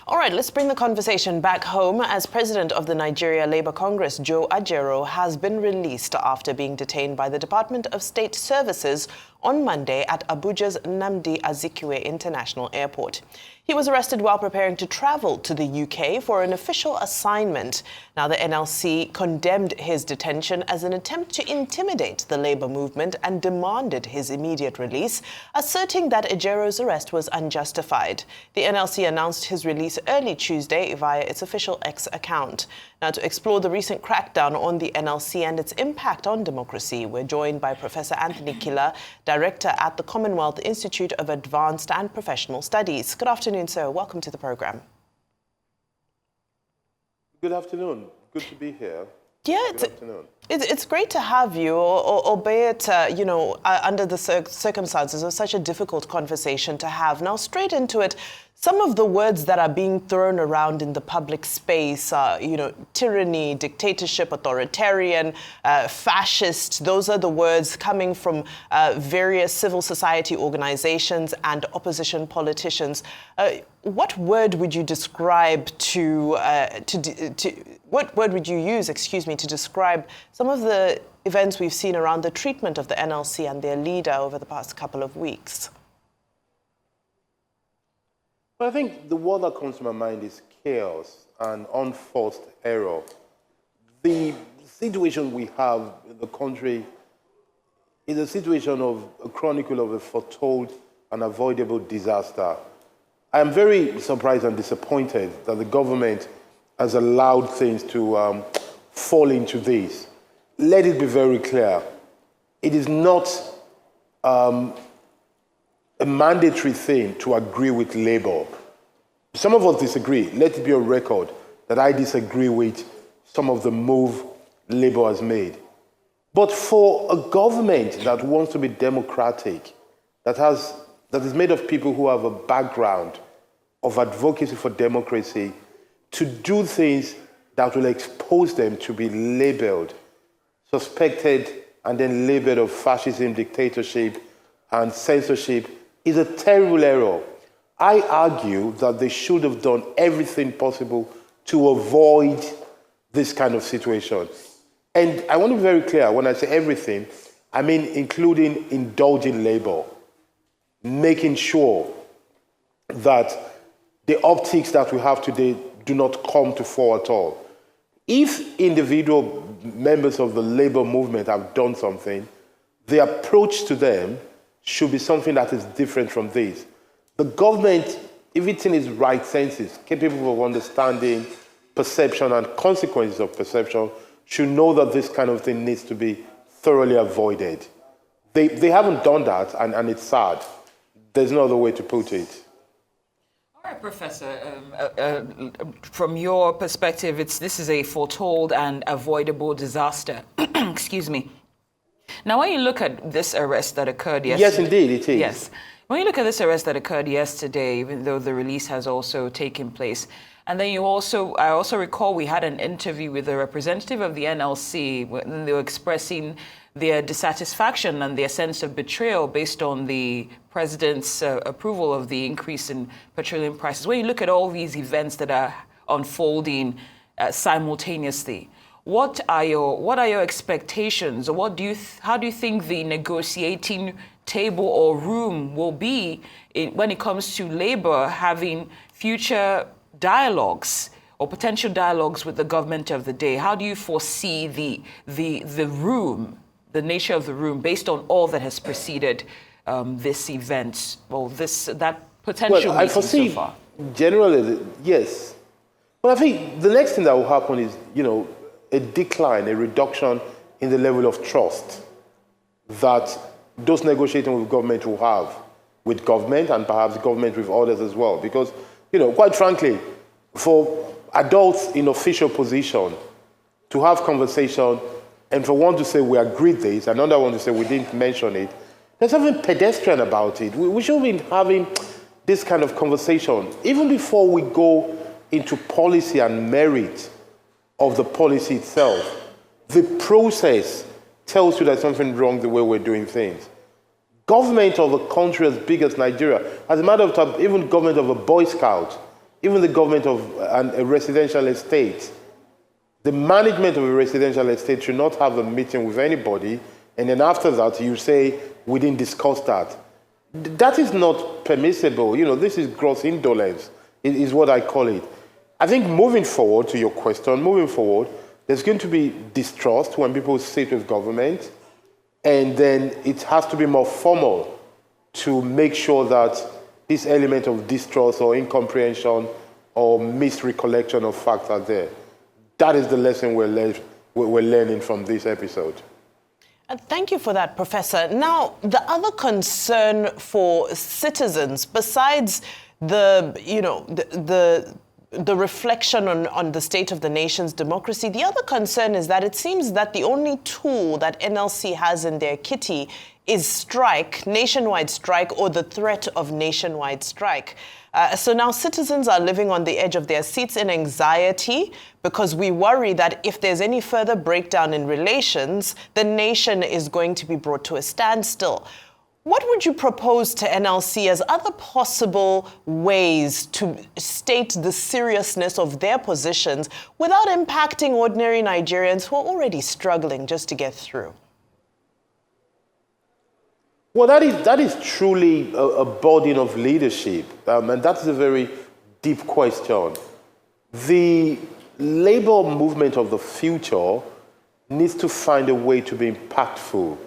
All right, let's bring the conversation back home as President of the Nigeria Labour Congress, Joe Ajaero, has been released after being detained by the Department of State Services on Monday at Abuja's Nnamdi Azikiwe International Airport. He was arrested while preparing to travel to the UK for an official assignment. Now, the NLC condemned his detention as an attempt to intimidate the labour movement and demanded his immediate release, asserting that Ajaero's arrest was unjustified. The NLC announced his release early Tuesday via its official X account. Now, to explore the recent crackdown on the NLC and its impact on democracy, we're joined by Professor Anthony Kila, Director at the Commonwealth Institute of Advanced and Professional Studies. Good afternoon, sir. Welcome to the program. Good afternoon. Good to be here. Yeah, it's great to have you, albeit, under the circumstances of such a difficult conversation to have. Now, straight into it, some of the words that are being thrown around in the public space are, tyranny, dictatorship, authoritarian, fascist. Those are the words coming from various civil society organizations and opposition politicians. What word would you describe what word would you use, to describe some of the events we've seen around the treatment of the NLC and their leader over the past couple of weeks? Well, I think the word that comes to my mind is chaos and unforced error. The situation we have in the country is a situation of a chronicle of a foretold and avoidable disaster. I am very surprised and disappointed that the government has allowed things to fall into this. Let it be very clear. It is not a mandatory thing to agree with Labour. Some of us disagree. Let it be on record that I disagree with some of the move Labour has made. But for a government that wants to be democratic, that is made of people who have a background of advocacy for democracy, to do things that will expose them to be labelled, suspected, and then labelled of fascism, dictatorship, and censorship is a terrible error. I argue that they should have done everything possible to avoid this kind of situation. And I want to be very clear, when I say everything, I mean including indulging Labour, making sure that the optics that we have today do not come to fore at all. If individual members of the Labour movement have done something, the approach to them should be something that is different from this. The government, if it's in its right senses, capable of understanding perception and consequences of perception, should know that this kind of thing needs to be thoroughly avoided. They haven't done that, and it's sad. There's no other way to put it. All right, Professor, from your perspective, this is a foretold and avoidable disaster. Excuse me. Now, when you look at this arrest that occurred yesterday... Yes, indeed, it is. Yes. When you look at this arrest that occurred yesterday, even though the release has also taken place, and then I also recall we had an interview with a representative of the NLC when they were expressing their dissatisfaction and their sense of betrayal based on the president's approval of the increase in petroleum prices. When you look at all these events that are unfolding simultaneously, what are your expectations, or how do you think the negotiating table or room will be when it comes to Labour having future dialogues or potential dialogues with the government of the day? How do you foresee the room, the nature of the room, based on all that has preceded this event, or that potential meeting I foresee so far? Generally, yes. But I think the next thing that will happen is, a decline, a reduction in the level of trust that those negotiating with government will have with government, and perhaps government with others as well. Because, quite frankly, for adults in official position to have conversation, and for one to say we agreed this, another one to say we didn't mention it, there's something pedestrian about it. We should be having this kind of conversation even before we go into policy and merit of the policy itself. The process tells you there's something wrong the way we're doing things. Government of a country as big as Nigeria, as a matter of fact, even government of a Boy Scout, even the government of a residential estate, the management of a residential estate should not have a meeting with anybody, and then after that you say, we didn't discuss that. That is not permissible. You know, this is gross indolence, is what I call it. I think moving forward, to your question, moving forward, there's going to be distrust when people sit with government, and then it has to be more formal to make sure that this element of distrust or incomprehension or misrecollection of facts are there. That is the lesson we're learning from this episode. Thank you for that, Professor. Now, the other concern for citizens, besides the reflection on the state of the nation's democracy, the other concern is that it seems that the only tool that NLC has in their kitty is strike, nationwide strike, or the threat of nationwide strike. So now citizens are living on the edge of their seats in anxiety because we worry that if there's any further breakdown in relations, the nation is going to be brought to a standstill. What would you propose to NLC as other possible ways to state the seriousness of their positions without impacting ordinary Nigerians who are already struggling just to get through? Well, that is truly a burden of leadership, and that's a very deep question. The labor movement of the future needs to find a way to be impactful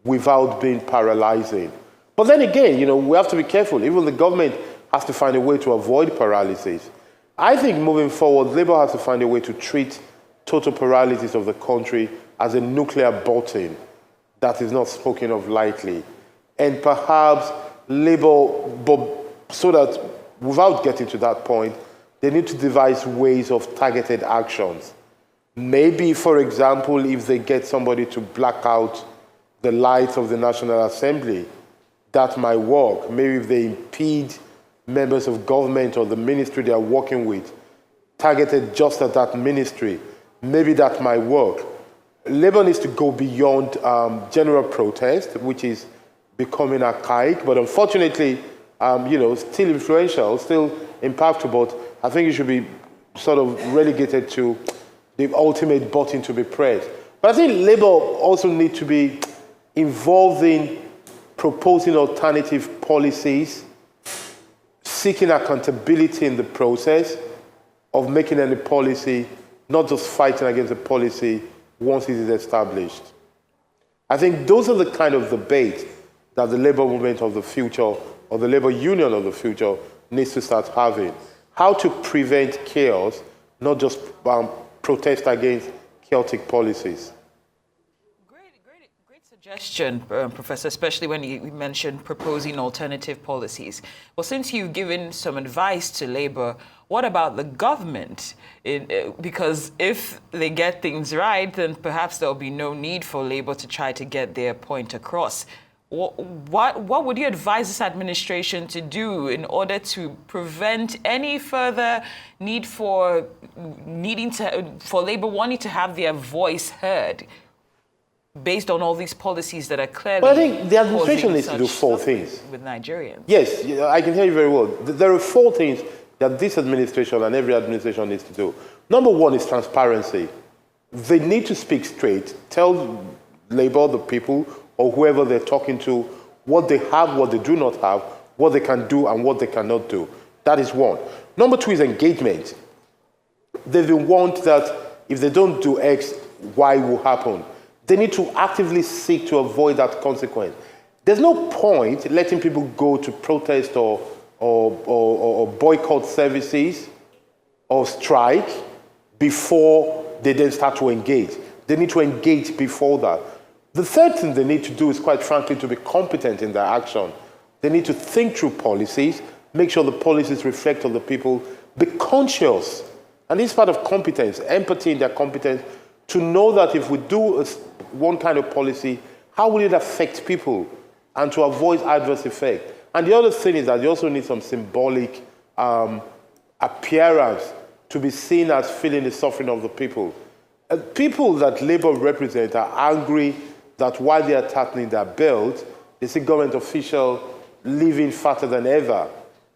without being paralyzing. But then again, you know, we have to be careful. Even the government has to find a way to avoid paralysis. I think moving forward, Labour has to find a way to treat total paralysis of the country as a nuclear button that is not spoken of lightly. And perhaps Labour, so that without getting to that point, they need to devise ways of targeted actions. Maybe, for example, if they get somebody to black out the lights of the National Assembly, that might work. Maybe if they impede members of government or the ministry they are working with, targeted just at that ministry, maybe that might work. Labour needs to go beyond general protest, which is becoming archaic, but unfortunately, still influential, still impactful, but I think it should be sort of relegated to the ultimate button to be pressed. But I think Labour also needs to be involved in proposing alternative policies, seeking accountability in the process of making any policy, not just fighting against the policy once it is established. I think those are the kind of debates that the labor movement of the future or the labor union of the future needs to start having. How to prevent chaos, not just protest against chaotic policies. Great suggestion, Professor, especially when you mentioned proposing alternative policies. Well, since you've given some advice to Labour, what about the government? Because if they get things right, then perhaps there'll be no need for Labour to try to get their point across. What would you advise this administration to do in order to prevent any further need for Labour wanting to have their voice heard based on all these policies that are clearly... Well, I think the administration needs to do four things. With Nigerians. Yes, I can hear you very well. There are four things that this administration and every administration needs to do. Number one is transparency. They need to speak straight, tell Labour, the people, or whoever they're talking to, what they have, what they do not have, what they can do and what they cannot do. That is one. Number two is engagement. They want that if they don't do X, Y will happen. They need to actively seek to avoid that consequence. There's no point letting people go to protest or boycott services or strike before they then start to engage. They need to engage before that. The third thing they need to do is, quite frankly, to be competent in their action. They need to think through policies, make sure the policies reflect on the people, be conscious. And this is part of competence, empathy in their competence, to know that if we do one kind of policy, how will it affect people, and to avoid adverse effect. And the other thing is that you also need some symbolic appearance to be seen as feeling the suffering of the people. People that Labour represent are angry that while they are tightening their belt, they see government officials living fatter than ever,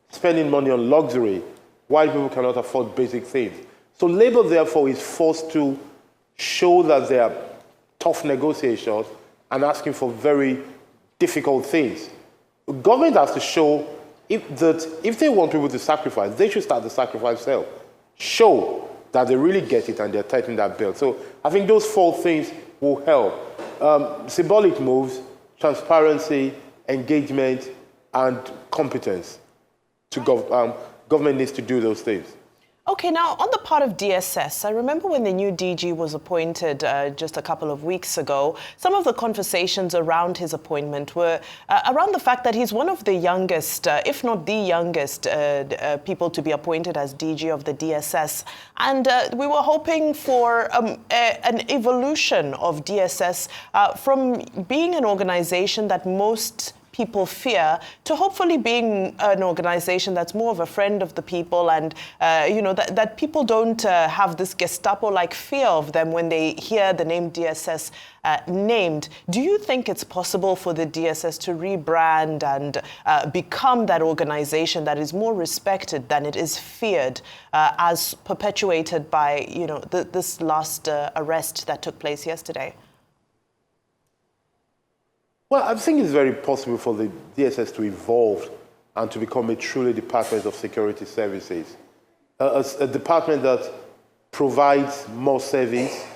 spending money on luxury, while people cannot afford basic things. So Labour, therefore, is forced to show that they are tough negotiations and asking for very difficult things. The government has to show if they want people to sacrifice, they should start the sacrifice self. Show that they really get it and they're tightening that belt. So I think those 4 things will help. Symbolic moves, transparency, engagement, and competence. Government needs to do those things. Okay, now on the part of DSS, I remember when the new DG was appointed just a couple of weeks ago, some of the conversations around his appointment were around the fact that he's one of the youngest, if not the youngest, people to be appointed as DG of the DSS. And we were hoping for an evolution of DSS from being an organization that most people fear to hopefully being an organization that's more of a friend of the people, and that people don't have this Gestapo-like fear of them when they hear the name DSS named. Do you think it's possible for the DSS to rebrand and become that organization that is more respected than it is feared, as perpetuated by this last arrest that took place yesterday? Well, I think it's very possible for the DSS to evolve and to become a truly Department of Security Services. A department that provides more service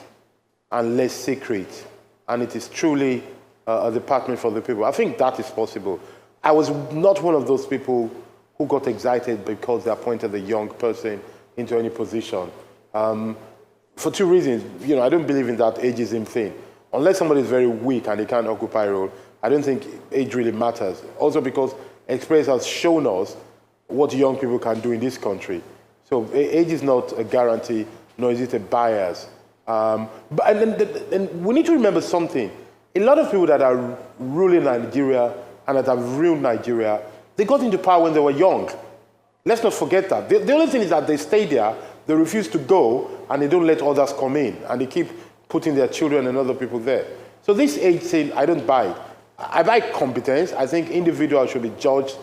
and less secret. And it is truly a department for the people. I think that is possible. I was not one of those people who got excited because they appointed a young person into any position. For 2 reasons. I don't believe in that ageism thing. Unless somebody is very weak and they can't occupy a role, I don't think age really matters. Also because experience has shown us what young people can do in this country. So age is not a guarantee, nor is it a bias. And we need to remember something. A lot of people that are ruling Nigeria and that have ruined Nigeria, they got into power when they were young. Let's not forget that. The only thing is that they stay there, they refuse to go, and they don't let others come in, and they keep putting their children and other people there. So this age thing, I don't buy it. I buy competence. I think individuals should be judged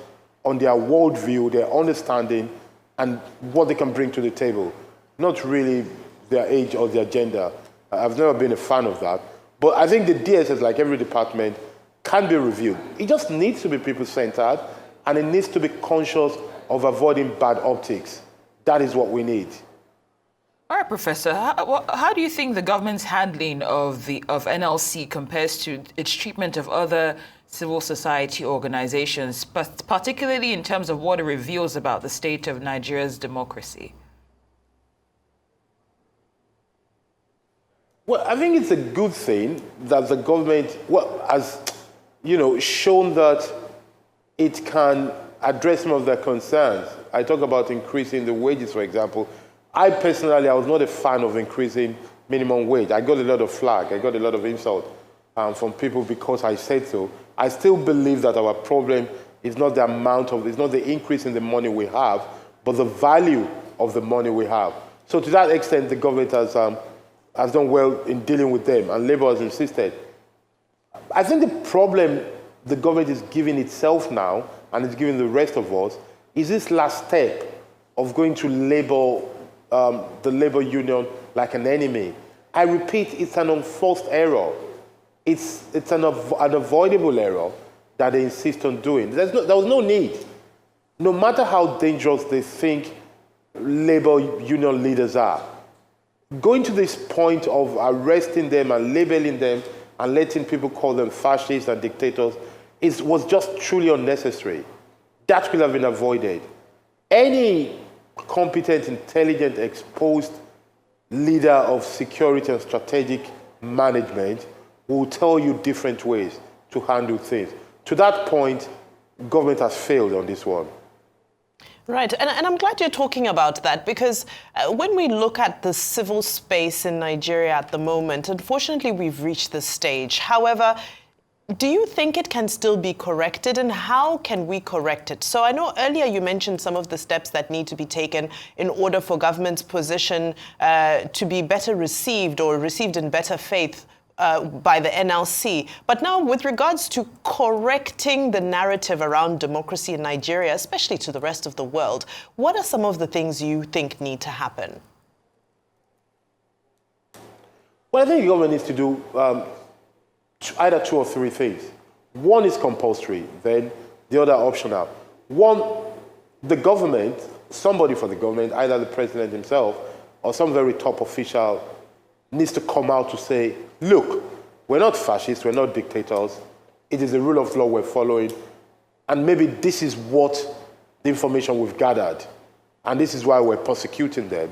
on their worldview, their understanding, and what they can bring to the table, not really their age or their gender. I've never been a fan of that. But I think the DSS, like every department, can be reviewed. It just needs to be people-centered, and it needs to be conscious of avoiding bad optics. That is what we need. All right, Professor, how do you think the government's handling of NLC compares to its treatment of other civil society organizations, but particularly in terms of what it reveals about the state of Nigeria's democracy? Well, I think it's a good thing that the government, has, shown that it can address some of their concerns. I talk about increasing the wages, for example. I personally, I was not a fan of increasing minimum wage. I got a lot of flack. I got a lot of insult from people because I said so. I still believe that our problem is not it's not the increase in the money we have, but the value of the money we have. So to that extent, the government has done well in dealing with them, and Labour has insisted. I think the problem the government is giving itself now, and it's giving the rest of us, is this last step of going to label the labor union like an enemy. I repeat, it's an unforced error. It's an avoidable error that they insist on doing. There was no need. No matter how dangerous they think labor union leaders are, going to this point of arresting them and labeling them and letting people call them fascists and dictators was just truly unnecessary. That could have been avoided. Any competent, intelligent, exposed leader of security and strategic management will tell you different ways to handle things. To that point, government has failed on this one. Right, and I'm glad you're talking about that, because when we look at the civil space in Nigeria at the moment, unfortunately, we've reached this stage. However, do you think it can still be corrected, and how can we correct it? So I know earlier you mentioned some of the steps that need to be taken in order for government's position to be better received or received in better faith by the NLC. But now, with regards to correcting the narrative around democracy in Nigeria, especially to the rest of the world, what are some of the things you think need to happen? Well, I think the government needs to do either 2 or 3 things. One is compulsory, then the other optional. One, the government, somebody from the government, either the president himself or some very top official, needs to come out to say, look, we're not fascists, we're not dictators, it is the rule of law we're following, and maybe this is what the information we've gathered, and this is why we're prosecuting them,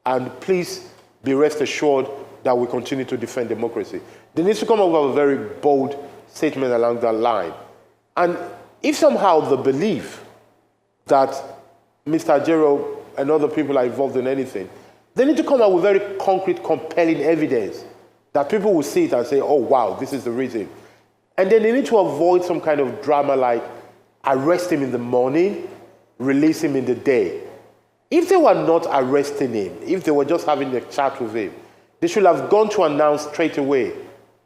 and please be rest assured that we continue to defend democracy. They need to come up with a very bold statement along that line. And if somehow the belief that Mr. Ajero and other people are involved in anything, they need to come up with very concrete, compelling evidence that people will see it and say, oh, wow, this is the reason. And then they need to avoid some kind of drama like arrest him in the morning, release him in the day. If they were not arresting him, if they were just having a chat with him, they should have gone to announce straight away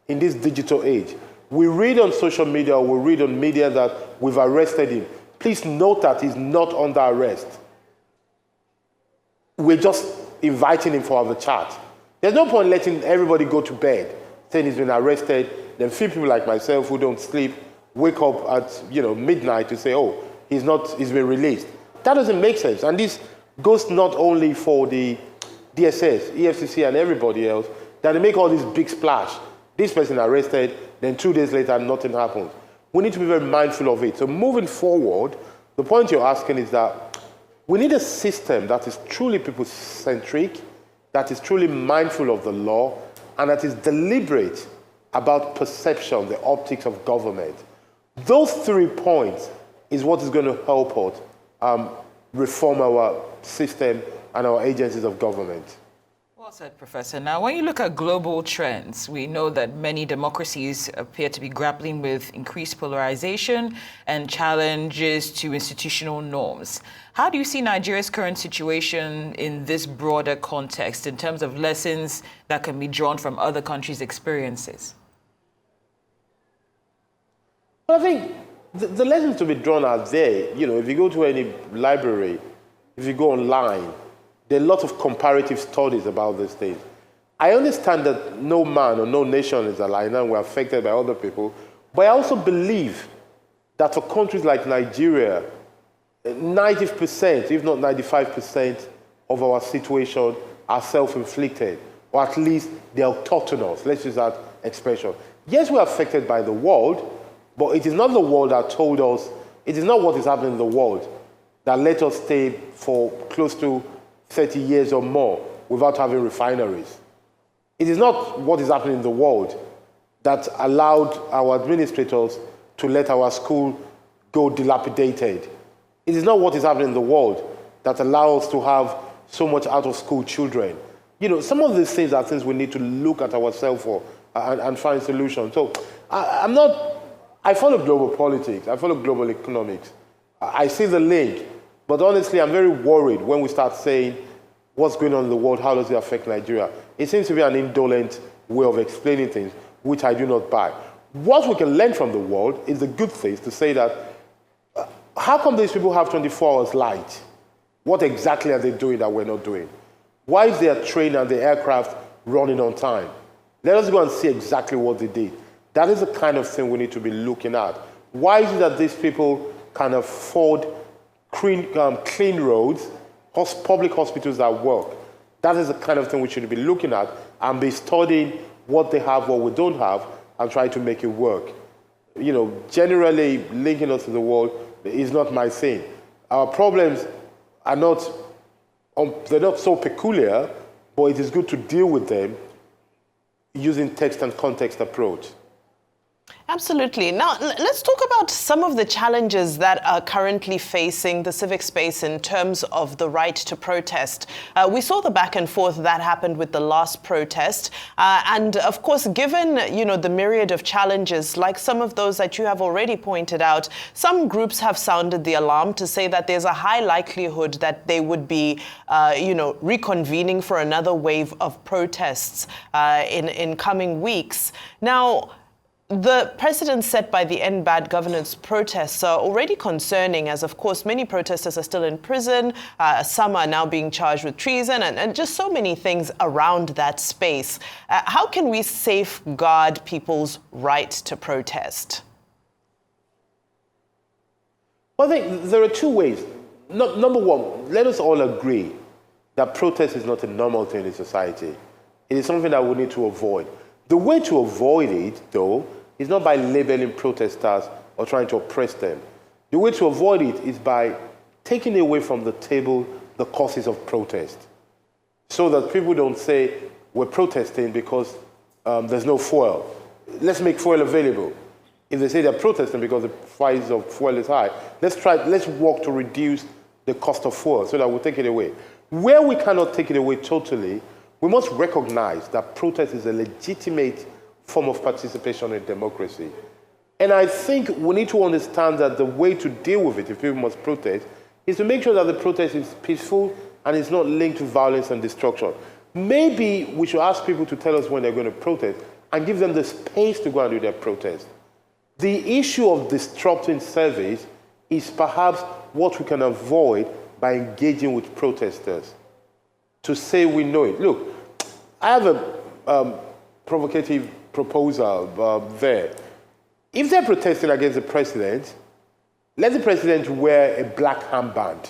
in this digital age. We read on social media or we read on media that we've arrested him. Please note that he's not under arrest. We're just inviting him for the chat. There's no point letting everybody go to bed saying he's been arrested, then few people like myself who don't sleep wake up at midnight to say, oh, he's been released. That doesn't make sense. And this goes not only for the DSS, EFCC, and everybody else, that they make all this big splash. This person arrested, then 2 days later, nothing happens. We need to be very mindful of it. So moving forward, the point you're asking is that we need a system that is truly people-centric, that is truly mindful of the law, and that is deliberate about perception, the optics of government. Those 3 points is what is going to help us reform our system and our agencies of government. Well said, Professor. Now, when you look at global trends, we know that many democracies appear to be grappling with increased polarization and challenges to institutional norms. How do you see Nigeria's current situation in this broader context in terms of lessons that can be drawn from other countries' experiences? Well, I think the lessons to be drawn are there. If you go to any library, if you go online, there are lots of comparative studies about these things. I understand that no man or no nation is alike and we're affected by other people, but I also believe that for countries like Nigeria, 90%, if not 95% of our situation are self-inflicted, or at least they're autochthonous. Let's use that expression. Yes, we're affected by the world, but it is not the world that told us, it is not what is happening in the world that let us stay for close to 30 years or more without having refineries. It is not what is happening in the world that allowed our administrators to let our school go dilapidated. It is not what is happening in the world that allows us to have so much out-of-school children. Some of these things are things we need to look at ourselves for and find solutions. So I follow global politics, I follow global economics. I see the link, but honestly, I'm very worried when we start saying what's going on in the world, how does it affect Nigeria? It seems to be an indolent way of explaining things, which I do not buy. What we can learn from the world is the good things, to say that, how come these people have 24 hours light? What exactly are they doing that we're not doing? Why is their train and the aircraft running on time? Let us go and see exactly what they did. That is the kind of thing we need to be looking at. Why is it that these people can afford clean roads, public hospitals that work? That is the kind of thing we should be looking at and be studying what they have, what we don't have, and try to make it work. Generally linking us to the world is not my thing. Our problems are they're not so peculiar, but it is good to deal with them using text and context approach. Absolutely. Now, let's talk about some of the challenges that are currently facing the civic space in terms of the right to protest. We saw the back and forth that happened with the last protest. And of course, given, the myriad of challenges, like some of those that you have already pointed out, some groups have sounded the alarm to say that there's a high likelihood that they would be, reconvening for another wave of protests in coming weeks. Now, the precedents set by the End Bad Governance protests are already concerning, as of course many protesters are still in prison, some are now being charged with treason, and just so many things around that space. How can we safeguard people's right to protest? Well, I think there are two ways. Number one, let us all agree that protest is not a normal thing in society. It is something that we need to avoid. The way to avoid it, though, is not by labeling protesters or trying to oppress them. The way to avoid it is by taking away from the table the causes of protest, so that people don't say we're protesting because there's no fuel. Let's make fuel available. If they say they're protesting because the price of fuel is high, let's work to reduce the cost of fuel so that we'll take it away. Where we cannot take it away totally, we must recognize that protest is a legitimate form of participation in democracy. And I think we need to understand that the way to deal with it, if people must protest, is to make sure that the protest is peaceful and is not linked to violence and destruction. Maybe we should ask people to tell us when they're going to protest and give them the space to go and do their protest. The issue of disrupting service is perhaps what we can avoid by engaging with protesters. To say we know it. Look, I have a provocative proposal there. If they're protesting against the president, let the president wear a black armband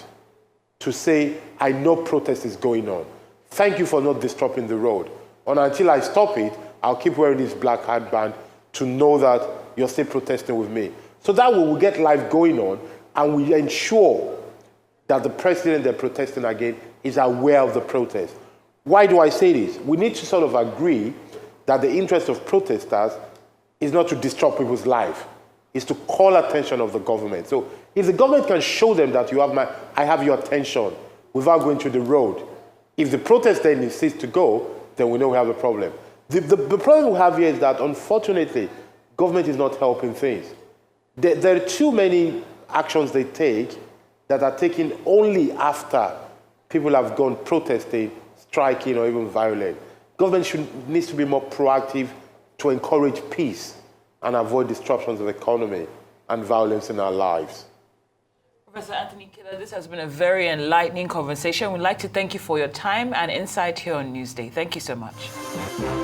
to say, I know protest is going on. Thank you for not disrupting the road. And until I stop it, I'll keep wearing this black armband to know that you're still protesting with me. So that way we get life going on and we ensure that the president they're protesting against is aware of the protest. Why do I say this? We need to sort of agree that the interest of protesters is not to disrupt people's life. It's to call attention of the government. So if the government can show them that I have your attention without going to the road, if the protest then insists to go, then we know we have a problem. The problem we have here is that, unfortunately, government is not helping things. There are too many actions they take that are taken only after people have gone protesting, striking, or even violent. Government needs to be more proactive to encourage peace and avoid disruptions of the economy and violence in our lives. Professor Anthony Kila, this has been a very enlightening conversation. We'd like to thank you for your time and insight here on Newsday. Thank you so much.